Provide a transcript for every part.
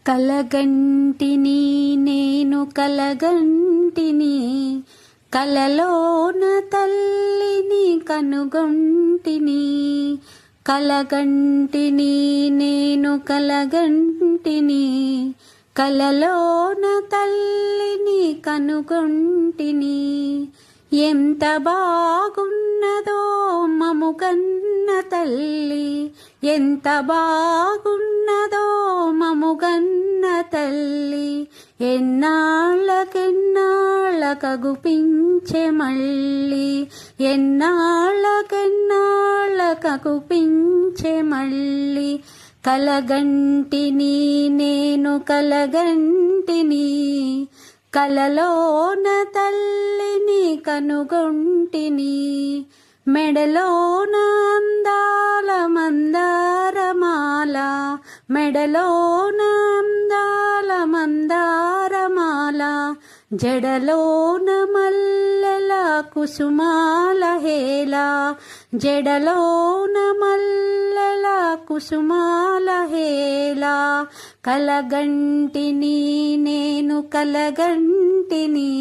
కలగంటిని నేను కలగంటిని కలలోన తల్లిని కనుగొంటిని. కలగంటిని నేను కలగంటిని కలలోన తల్లిని కనుగొంటిని. ఎంత బాగున్నదో మముగన్న తల్లి, ఎంత బాగున్నదో మముగన్న తల్లి. ఎన్నాళ్ళకెన్నాళ్ళకగుపించే మళ్ళీ, ఎన్నాళ్ళకెన్నాళ్ళకగుపించే మళ్ళీ. కలగంటిని నేను కలగంటిని కలలోన తల్లిని కనుగొంటిని. మెడలోన అందాల మందారమాల, మెడలోన అందాల మందారమాల. జడలోన మల్లెల కుసుమాల హేళ, జడలోన మల్లెల కుసుమాల హేళ. కలగంటిని నేను కలగంటిని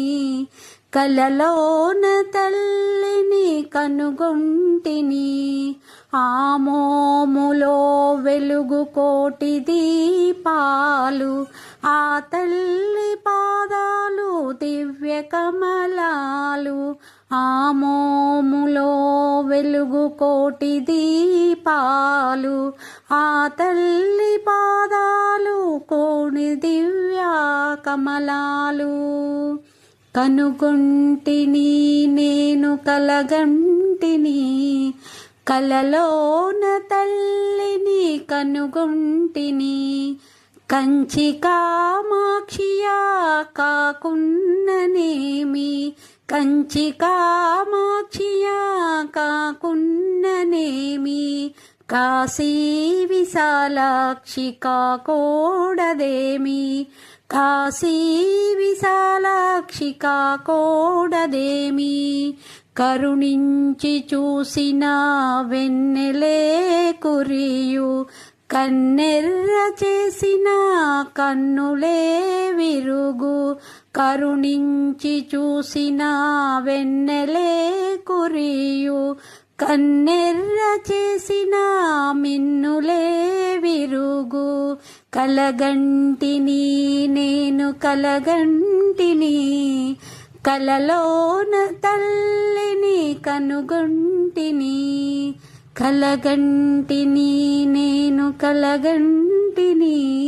కలలోన తల్లిని కనుగొంటిని. ఆమోములో వెలుగు కోటి దీపాలు, ఆ తల్లి పాదాలు దివ్య కమలాలు. ఆమోములో వెలుగు కోటి దీపాలు, ఆ తల్లి పాదాలు కోణి దివ్య కమలాలు. కనుగొంటిని నేను కలగంటిని కలలోన తల్లిని కనుగొంటిని. కంచి కామాక్షియా కాకున్ననేమి, కంచి కామాక్షియా కాకున్ననేమి. కాశీ విశాలాక్షి కాకోడదేమి, కాశీ విశాలాక్షి కాకోడదేమి. కరుణించి చూసిన వెన్నెలే కురియు, కన్నెర్ర చేసిన కన్నులే విరుగు. కరుణించి చూసిన వెన్నెలే కురియు, కన్నెర్ర చేసిన మిన్నులే విరుగు. కలగంటిని నేను కలగంటిని కలలోన తల్లిని కనుగొంటిని. కలగంటిని నేను కలగంటిని.